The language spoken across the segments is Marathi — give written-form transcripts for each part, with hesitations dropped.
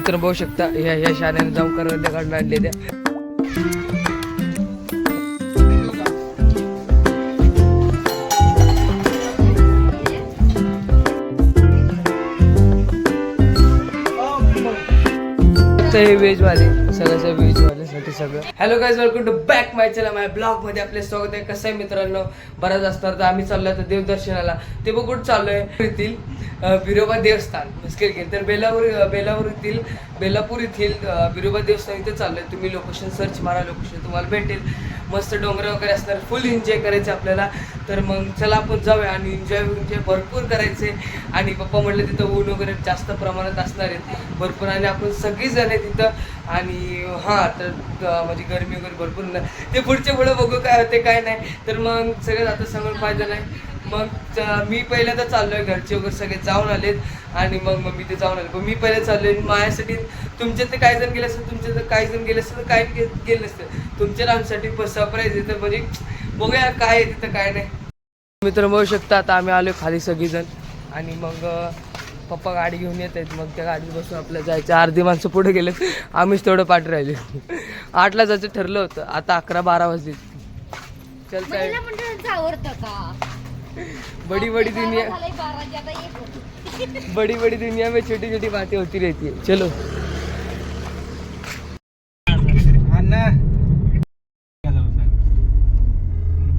मित्र बघू शकता ह्या शाळेने जाऊन करवंद्या काढून आणले त्या. हे व्हेजवाले सगळं व्हेजवाल्यासाठी सगळं. Hello guys, welcome to back my channel. माझ्या ब्लॉग मध्ये आपले स्वागत आहे. कसं आहे मित्रांनो, बराच असणार तर आम्ही चाललोय तर देवदर्शनाला. ते बघ कुठं चाललोय, येथील बिरोबा देवस्थान मुस्किल तर बेलापूर येथील बिरोबा देवस्थान इथे चाललोय. तुम्ही लोकेशन सर्च मारा, लोकेशन तुम्हाला भेटेल. मस्त डोंगर वगैरे असणार, फुल एन्जॉय करायचे आपल्याला. तर मग चला आपण जाऊया आणि एन्जॉय भरपूर करायचे. आणि पप्पा म्हटले तिथं ऊन वगैरे जास्त प्रमाणात असणार आहेत भरपूर, आणि आपण सगळीच जण आहे तिथं. आणि हां तर म्हणजे गरमी वगैरे भरपूर नाही. ते पुढं बघू काय होते काय नाही. तर मग सगळं आता समोर फायदा नाही. मग मी पहिल्यांदा चाललो आहे, घरचे वगैरे सगळे जाऊन आलेत आणि मग मम्मी ते जाऊन आले. पण मी पहिले चाललो आहे माझ्यासाठी. तुमच्यात ते काही जण गेले असेल, तुमच्या तर काही जण गेले असेल, तर काही गेले नसतं. तुमच्या आमच्यासाठी सरप्राईज आहे. तर म्हणजे बघूया काय आहे तिथं काय नाही. मित्र बघू शकता आता आम्ही आलो खाली सगळीजण. आणि मग पप्पा गाडी घेऊन येत आहेत. मग त्या गाडीत बसून आपल्याला जायचं. अर्धी माणसं पुढे गेले, आम्हीच तेवढं पाठ राहिले. 8ला जायचं ठरलं होतं, आता 11-12 वाजले. चल काय बड़ी बड़ी दुनिया में छोटी छोटी बातें होती रहती है. चलो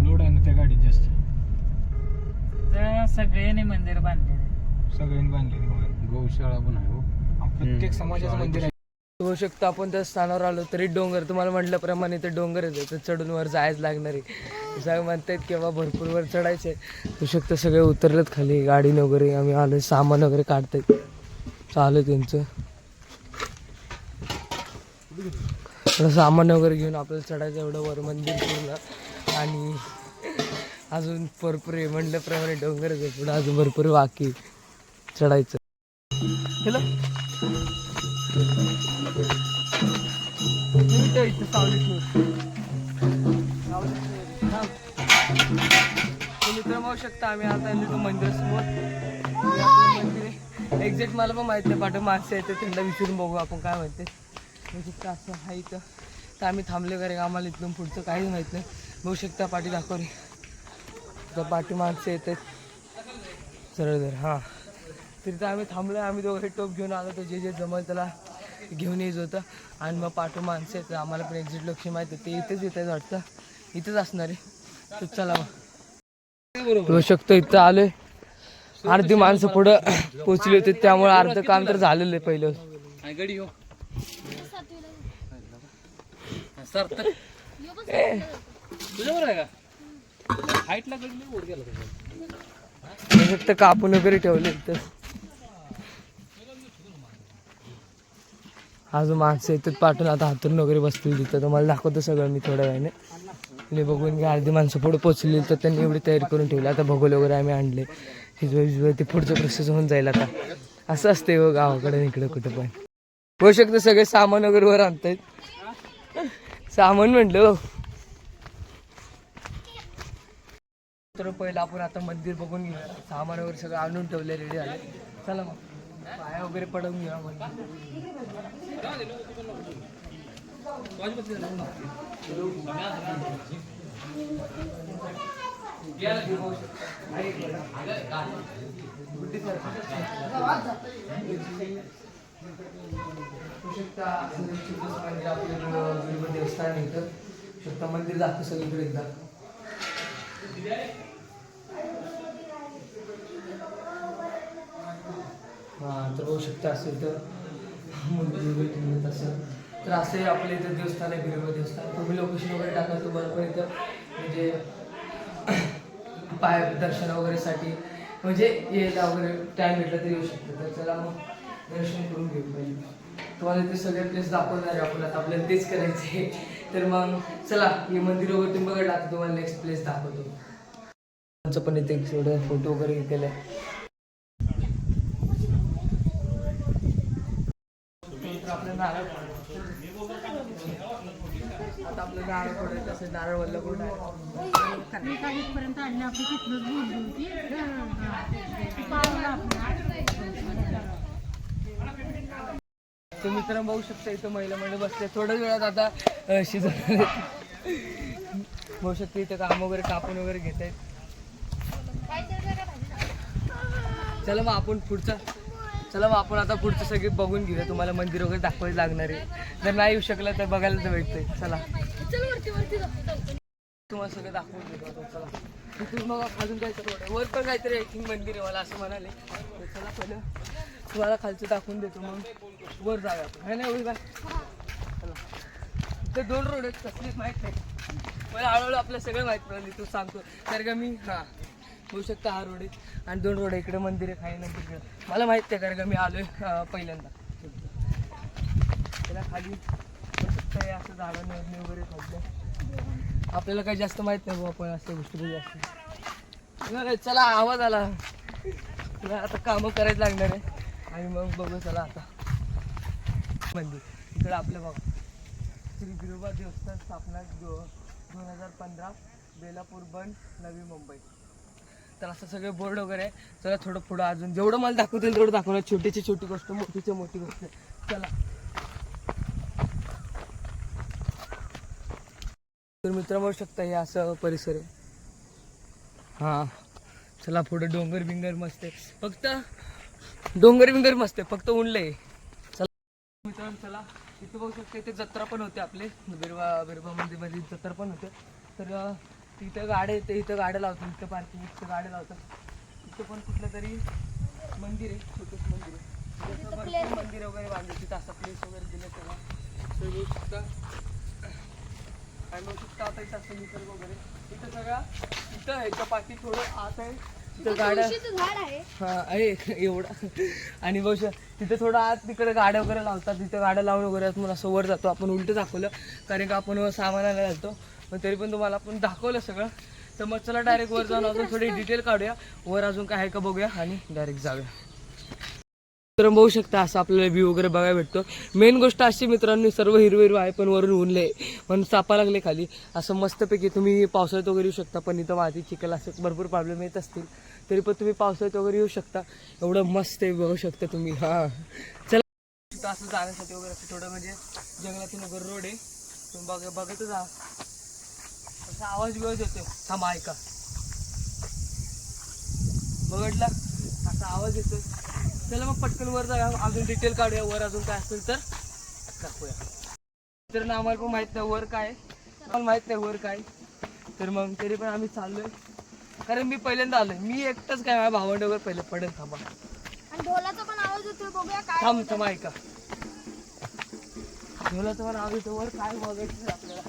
लोड आहे ना त्या गाडीत जास्त. सगळ्यांनी मंदिर बांधले, सगळ्यांनी बांधले. गौशाळा पण आहे. प्रत्येक समाजाचं मंदिर आहे. होऊ शकतं आपण त्या स्थानावर आलो तरी डोंगर, तुम्हाला म्हटल्याप्रमाणे ते डोंगर आहे, तर चढून वर जायच लागणार आहे. सगळं म्हणतात किंवा भरपूर वर चढायचे. होऊ शकतं सगळे उतरलेत खाली गाडीने वगैरे. आम्ही आलो, सामान वगैरे काढतायत, चालू त्यांचं सामान वगैरे घेऊन आपल्याला चढायचं एवढं वर मंदिर पूर्ण. आणि अजून भरपूर आहे म्हटल्याप्रमाणे डोंगरच आहे पुढं, अजून भरपूर बाकी चढायचं. हॅलो मित्र बघू शकता आम्ही आता येतो मंदिरासमोर. मंदिर आहे एक्झॅक्ट मला पण माहिती नाही, पाठवून माणसं येते त्यांना विचारून बघू आपण काय माहिती शकता. असं आहे इथं तर आम्ही थांबले वगैरे, आम्हाला इथून पुढचं काहीच माहीत नाही. बघू शकता पाठी दाखवली तर पाठी माणसं येतात सरळ जर. हां तिथं आम्ही थांबलो. आम्ही दोघे टोप घेऊन आलो, तर जे जे जमल त्याला घेऊन यायचं होतं. आणि मग पाठवून माणसं येतं, आम्हाला पण एक्झॅक्ट लक्ष माहिती आहे ते इथेच येत आहेत वाटतं, इथंच असणार आहे. तर चला मग बघू शकतो इथं आलोय. अर्धी माणसं पुढं पोचली होती, त्यामुळे अर्ध काम तर झालेलं आहे पहिलं. फक्त कापून वगैरे ठेवले तर अजून माणसं येतात पाठवून. आता हातून वगैरे बसतील तिथं, तुम्हाला दाखवतो सगळं मी थोड्या वेळाने. बघून घ्या अर्धी माणसं पुढे पोचली तर त्यांनी एवढी तयारी करून ठेवली. आता भगोल वगैरे आम्ही आणले, हिजवा ते पुढचं प्रोसेस होऊन जाईल. आता असं असते हो गावाकडे इकडे कुठं पण. होऊ शकतं सगळे सामान वगैरे वर आणतायत. सामान म्हटलं तर पहिलं आपण आता मंदिर बघून घेऊया. सामान वगैरे सगळं आणून ठेवले, रेडी झाले. चला मग पाया वगैरे पडवून घेऊया मंदिर. आपलं देवस्थान इथं शकता, मंदिर दाखवतं सगळीकडे एकदा. हां तर होऊ शकतं असं इथं मंदिर ठेवत असेल तर असं आपल्या इथं देवस्थान आहे, बिरोबा देवस्थान. तुम्ही लोकेशन वगैरे टाका, तुम्हाला पण इथं म्हणजे पाय दर्शन वगैरेसाठी म्हणजे यायला वगैरे टाईम भेटला तरी येऊ शकतं. तर चला मग दर्शन करून घेऊ. पहिले तुम्हाला इथे सगळे प्लेस दाखवणार आहे आपण, आता आपल्याला तेच करायचे. तर मग चला हे मंदिर वगैरे तुम्ही बघा, आता तुम्हाला नेक्स्ट प्लेस दाखवतो. पण इथे थोडं फोटो वगैरे केले. आपलं नारळ आता आपलं नारळ पडत असेल, नारळ वल्ल कुठं तर मित्रांनो बघू शकता इथं महिला मंडळ बसले. थोड्याच वेळात आता शिजवणार बघू शकता इथं काम वगैरे कापून वगैरे घेत आहेत. चला मग आपण आता पुढचं सगळे बघून घेऊया. तुम्हाला मंदिर वगैरे दाखवायला लागणार आहे. जर नाही येऊ शकलं तर बघायला तर भेटतंय. चला तुम्हाला सगळं दाखवून देतो. चला तिथून मग अजून काय तर वर पण काहीतरी ऐकिंग मंदिर आहे मला असं म्हणाले. तर चला पहिलं तुम्हाला खालचं दाखवून देतो मग वर जाऊया आपण. है नाही होईल काय? चला ते 2 रोड आहेत कसलीच माहीत नाही. मला हळूहळू आपलं सगळं माहीत पडलं. तू सांगतो तर का मी बघू शकता हा रोड आहे आणि 2 रोड आहे. इकडे मंदिर आहे खाली नंतर इकडे मला माहीत नाही कारण का मी आलोय पहिल्यांदा. त्याला खाली बघू शकता असं झाडं नरणी वगैरे खाल्लं. आपल्याला काही जास्त माहित नाही आपण असल्या गोष्टी जास्त. चला आवाज आला. तुला आता कामं करायला लागणार आहे आणि मग बघू. चला आता मंदिर इकडे आपलं बघा श्री बिरोबा देवस्थान स्थापना 2015 बेलापूर बन नवी मुंबई. तर असं सगळे बोर्ड वगैरे आहे. चला थोडं पुढं अजून जेवढं मला दाखवता येईल तेवढं दाखवणार. छोटीची छोटी गोष्ट मोठीची मोठी गोष्ट. चला तर मित्र बघू शकता हे असं परिसर आहे. हां चला पुढे डोंगर बिंगर मस्त आहे. फक्त डोंगर बिंगर मस्त आहे फक्त ऊन लय. चला मित्रांनो चला इथं बघू शकता. इथे जत्रा पण होते आपले बिरबा मंदिरमध्ये जत्रा पण होते. तर तिथं गाड्या येते. इथं गाड्या लावतात. इथं पार्किंग इथं गाड्या लावतात. इथं पण कुठलं तरी मंदिर आहे छोटंच मंदिर आहे. मंदिर वगैरे बांधले तिथं असं प्लेस वगैरे दिलं त्याला. तर बघू शकता आणि बघू शकता आता इथं असं निसर्ग वगैरे इथं सगळ्या इथं ह्याच्या पाठी थोडं आत आहे. तिथं गाड्या हां आहे एवढा आणि बघू तिथं थोडं आत तिकडे गाड्या वगैरे लावतात. तिथं गाड्या लावून वगैरे म्हणून असं वर जातो आपण. उलटं दाखवलं कारण का आपण सामानाला घालतो पण तरी पण तुम्हाला आपण दाखवलं सगळं. तर मग चला डायरेक्ट वर जाऊन अजून थोडी डिटेल काढूया. वर अजून काय आहे का बघूया आणि डायरेक्ट जाऊया. तर बघू शकता असं आपल्याला व्ह्यू वगैरे बघायला भेटतो. मेन गोष्ट अशी मित्रांनो सर्व हिरवं हिरवं आहे पण वरून ऊनले म्हणून सापा लागले खाली. असं मस्तपैकी तुम्ही पावसाळ्यात वगैरे येऊ शकता. पण इथं माती चिखल असं भरपूर प्रॉब्लेम येत असतील तरी पण तुम्ही पावसाळ्यात वगैरे येऊ शकता. एवढं मस्त आहे बघू शकता तुम्ही. हां चला असं जाण्यासाठी वगैरे असं थोडं म्हणजे जंगलातून वगैरे रोड आहे. तुम्ही बघत जा. असा आवाज बिवाज येतो. थांबा ऐका बघडला असा आवाज येतो. चला मग पटकन वर जाऊया अजून डिटेल काढूया. वर अजून काय असेल तर दाखवूया. तर आम्हाला पण माहित नाही वर काय. आम्हाला माहित नाही वर काय. तर मग तरी पण आम्ही चाललोय कारण मी पहिल्यांदा आलोय. मी एकटाच काय माझ्या भावंड वगैरे पहिले पडेल. थांबा ढोलाचा पण आवाज येतोय बघूया काय. थांब ऐका ढोलाचा पण आवाज येतो. वर काय बघायचं आपल्याला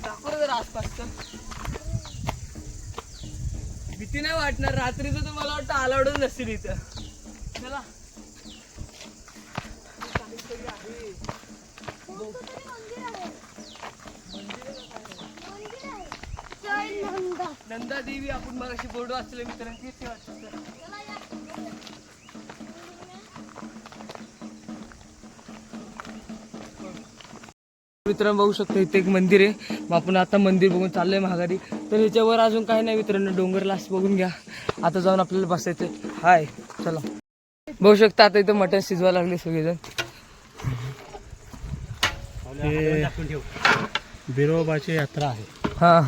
दाखव जर आसपासचं. भीती नाही वाटणार. रात्रीचं तर मला वाटतं अलाउडच नसेल इथं. चला नंदा देवी आपण मग अशी बोर्ड वाचले मित्रांची ते वाटतं. मित्रांनो बघू शकतो इथे एक मंदिर आहे. मग आपण आता मंदिर बघून चाललोय महागारी. तर ह्याच्यावर अजून काही नाही मित्रांनो. डोंगरला असं बघून घ्या. आता जाऊन आपल्याला बसायचं. हाय चला बघू शकता आता इथं मटण शिजवायला लागले सगळेजण. बिरोबाची यात्रा आहे. हां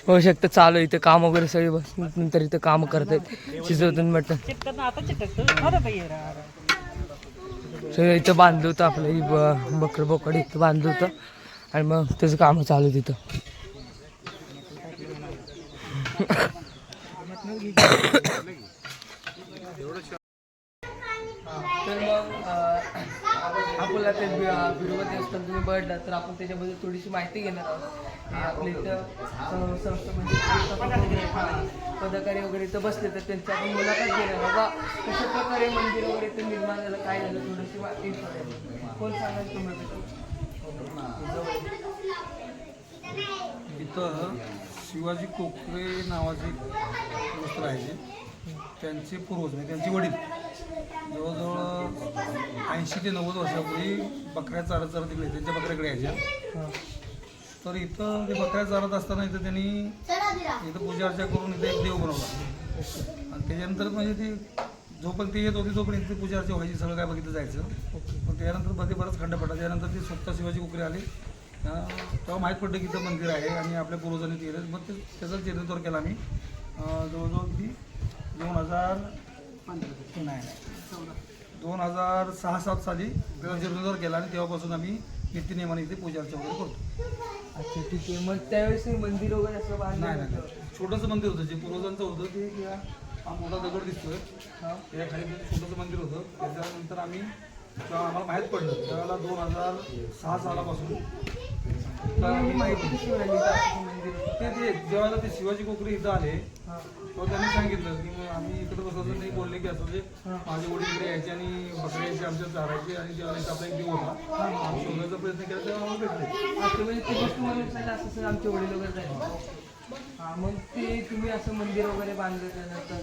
होऊ शकतं चालू इथं काम वगैरे सगळे बस नंतर इथं काम करतायत शिजवतात मटण. सगळं इथं बांधलं होतं आपलं ही बकरं बोकड इथं बांधलं होतं आणि मग त्याचं काम चालू तिथं. तर मग आपल्याला ते बिरोबा देवस्थान तुम्ही बघितलं तर आपण त्याच्याबद्दल थोडीशी माहिती घेणार आहोत. आपल्या इथं संस्था म्हणजे पदाधिकारी वगैरे इथं बसले तर त्यांची आपण मुलाखत घेणार. बाबा कशा प्रकारे मंदिर वगैरे ते निर्माण झालं काय झालं थोडीशी माहिती. कोण सांगाल तुम्हाला? इथं शिवाजी कोकरे नावाचे गोष्ट राहायचे. त्यांचे पूर्वज म्हणजे त्यांचे वडील जवळजवळ 80 ते 90 वर्षापूर्वी बकऱ्या चारत तिकडे त्यांच्या बकऱ्याकडे यायच्या. तर इथं ते बकऱ्या चालत असताना इथं त्यांनी इथं पूजा अर्चा करून इथं एक देव बनवला आणि त्याच्यानंतर म्हणजे ती जोपर्यंत ती येत होती तोपर्यंत ती पूजा अर्चा व्हायची, सगळं काय बघितलं जायचं. पण त्यानंतर मध्ये बरंच खंड पडला. त्यानंतर ती स्वतः शिवाजी कोकरे आले तेव्हा माहीत पडलं की इथं मंदिर आहे आणि आपल्या पूर्वजांनी केलं. मग ते त्याचा जीर्णोद्धार केला आम्ही जवळजवळ ती 2006-07 साली त्याचा जीर्णोद्धार केला आणि तेव्हापासून आम्ही नित्यनियमाने इथे पूजा अर्चा वगैरे करतो. अच्छा ठीक आहे. मग त्यावेळेस हे मंदिर वगैरे असं बांधलं नाही नव्हतं? छोटंसं मंदिर होतं जे पूर्वजांचं होतं ते हा मोठा दगड दिसतोय त्या खाली छोटंसं मंदिर होतं. त्याच्यानंतर आम्ही जेव्हा आम्हाला माहीत पडलं त्यावेळेला 2006 सालापासून ही माहिती कशी मिळाली का असं मंदिर होतं? ते जेव्हा ते शिवाजी कोकरे इथं आले तेव्हा त्यांनी सांगितलं की मग आम्ही इकडे बसवलं नाही, बोलले की असं जे माझे वडील इकडे यायचे आणि बकऱ्या यायचे आमच्या चारायचे आणि जेव्हा इथं आपला एक देव होता आम्ही शोधायचा प्रयत्न केला तेव्हा आम्हाला भेटले. अच्छा, म्हणजे ते गोष्ट मला विचारलं असं सर आमचे वडील वगैरे जायचे. हां, मग ते तुम्ही असं मंदिर वगैरे बांधलं त्यानंतर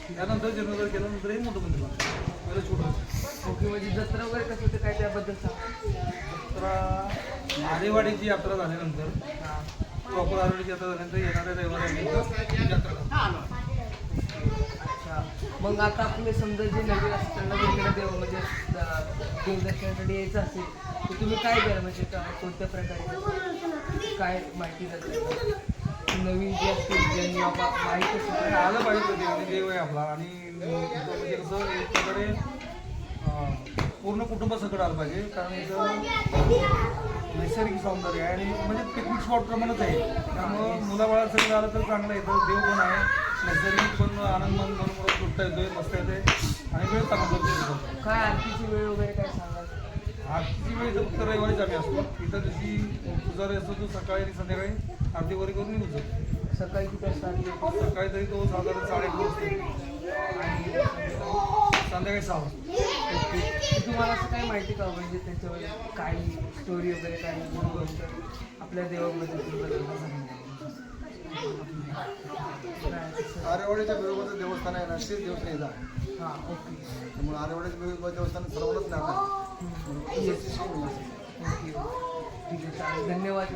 त्यानंतर जीर्णोद्धार केल्यानंतर हे मोठं मंदिर बांधलं. पहिलं छोटं. ओके. म्हणजे जत्रा वगैरे कसं होतं काय त्याबद्दल सांग. जत्रा आरेवाडीची यात्रा झाल्यानंतर प्रॉपर आरेवाडीची यात्रा झाल्यानंतर येणाऱ्या रविवारी यात्रा. अच्छा, मग आता आपले समजा जे नवीन असतात त्यांना वेगवेगळ्या देव म्हणजे देवदर्शनासाठी यायचं असेल तर तुम्ही काय करा म्हणजे कोणत्या प्रकारे काय माहिती जाते नवीन जे असतील ज्यांनी बाबा माहीत असेल आलं पाहिजे ते आणि देव आहे आपला आणि म्हणजे कसं एक प्रकारे पूर्ण कुटुंबासकट आलं पाहिजे कारण इथं नैसर्गिक सौंदर्य आहे आणि म्हणजे पिकनिक स्पॉट प्रमाणेच आहे. त्यामुळं मुलाबाळांसाठी आलं तर चांगलं येतं. देव पण आहे, नैसर्गिक पण आनंद मनमुराद लुटता येतोय, बसता येते आणि वेळ चांगला करतो. काय आरतीची वेळ वगैरे काय सांगाल? आरतीची वेळ इथं फक्त रविवारीच आम्ही असतो. इथं दिवशी पुजारी असतो तो सकाळी आणि संध्याकाळी आरती वगैरे करून निघून जातो. सकाळी किती वाजता आरती होते? सकाळी तरी तो साधारण 8:30 वाजता आणि संध्याकाळी 6 वाजता. तुम्हाला असं काय माहिती का म्हणजे त्याच्यावर काही स्टोरी वगैरे काही गोष्ट आपल्या देवाबद्दल? आरेवाडीच्या बिरोबाचं देवस्थान आहे ना, तेच देवस्थान येतं. हां, ओके. त्यामुळे आरेवाडीचं बिरोबा देवस्थान सर्वांनाच लागणार. ओके, ठीक आहे, चालेल. धन्यवाद.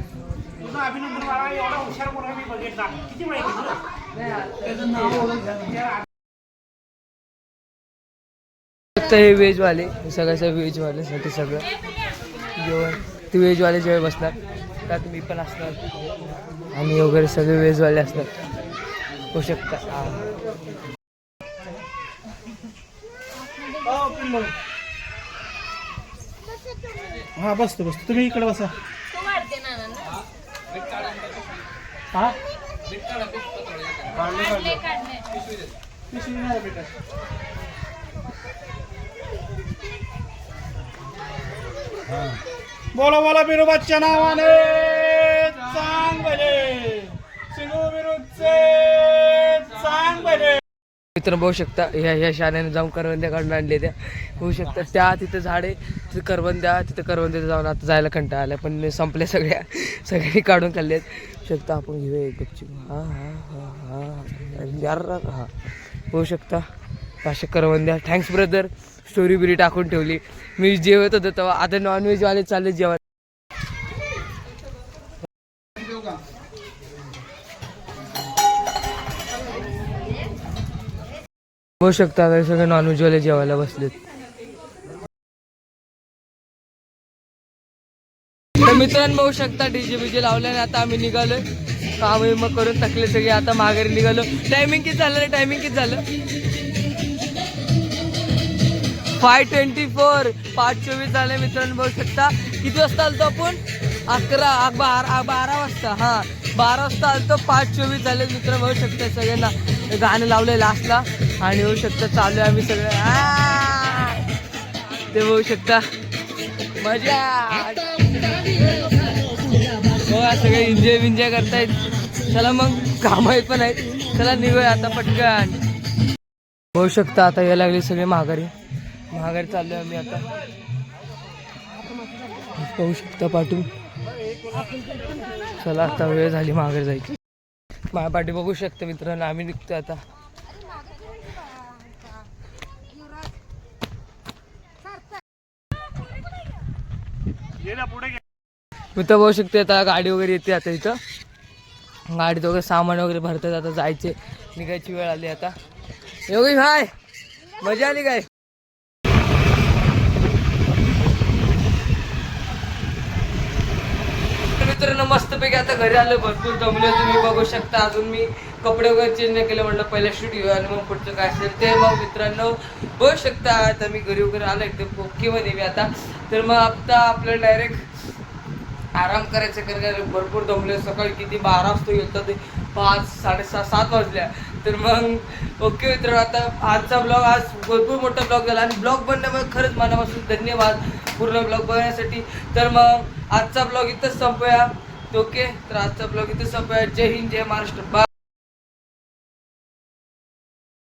तुझं अभिनंदन मला एवढा हुशार कोणा मी बघितला. किती माहिती तुला? त्याचं नाव फक्त हे व्हेजवाले सगळ्याच्या व्हेजवाल्यासाठी सगळं जेवण ते व्हेजवाले जेव्हा बसणार त्यात मी पण असणार आणि वगैरे सगळे व्हेजवाले असणार होऊ शकता. हा बसतो तुम्ही इकडे बसा. हा बोला बोला बिरोबाच्या नावाने चांग भले सिंगू बिरुचे चांग भले. मित्र बघू शकता ह्या शाळेने जाऊन करवंद्या काढून आणले त्या होऊ शकतात. त्या तिथं झाडे तिथं करवंद्या जाऊन आता जायला कंटाळा आला पण संपल्या सगळ्यांनी काढून खाल्लेत. शकता आपण घेऊया एक गपची. हां हां हां हां यार हां होऊ शकता अशा करवंद्या. थँक्स ब्रदर, स्टोरी बिरी टाकून ठेवली. मी जेवत होतो तेव्हा आता नॉनव्हेजवाले चालले जेवण. होऊ शकता आता सगळे नॉनव्हेजवाले जेवायला बसलेत. तर मित्रांनो बघू शकता डीजे बीजे लावल्याने आता आम्ही निघालोय. काम मग करून थकले सगळे आता माघारी निघालो. टायमिंग किती झालं रे? टायमिंग किती झालं? 5:24 5:24 झाले. मित्रांनो बघू शकता किती वाजता आलतो आपण? 12 वाजता. हां 12 वाजता आलतो. 5:24 झाले. मित्र बघू शकता सगळ्यांना गाणं लावलंय लास्टला आणि होऊ शकता चालू आहे आम्ही सगळे ते बघू शकता मजा बघा सगळे एन्जॉय करतायत. चला मग कामही पण आहेत. चला निघूया आता पटकन. बघू शकता आता यायला लागले सगळे माघारी चाललोय आम्ही आता. बघू शकता पाठवून. चला आता वेळ झाली माघारी जायची. माझ्या पाठी बघू शकता मित्रांनो आम्ही निघतोय आता. मी तर बघू शकते आता गाडी वगैरे येते आता इथं गाडीत वगैरे सामान वगैरे भरतात आता जायचे निघायची वेळ आली आता योगेश भाई मजा आली काय मित्रांनो मस्तपैकी आता घरी आलो भरपूर दमले तुम्ही बघू शकता अजून मी कपडे वगैरे चेंज नाही केले म्हटलं पहिला शूट घेऊ आणि मग पुढचं काय असेल ते मग मित्रांनो बघू शकता आता मी घरी वगैरे आलो एकदम ओकेमध्ये मी आता तर मग आता आपलं डायरेक्ट आराम करायचं कारण भरपूर दमले सकाळी किती 12 वाजता गेलं ते 5 6:30 7 वाजल्या तर मग ओके मित्रांनो आता आजचा ब्लॉग आज भरपूर मोठा ब्लॉग झाला आणि ब्लॉग बनण्यामुळे खरंच मनापासून धन्यवाद पूर्ण ब्लॉग बनवण्यासाठी तर मग आजचा ब्लॉग इथंच संपूया ओके तर आजचा ब्लॉग इथंच संपूया जय हिंद जय महाराष्ट्र बाय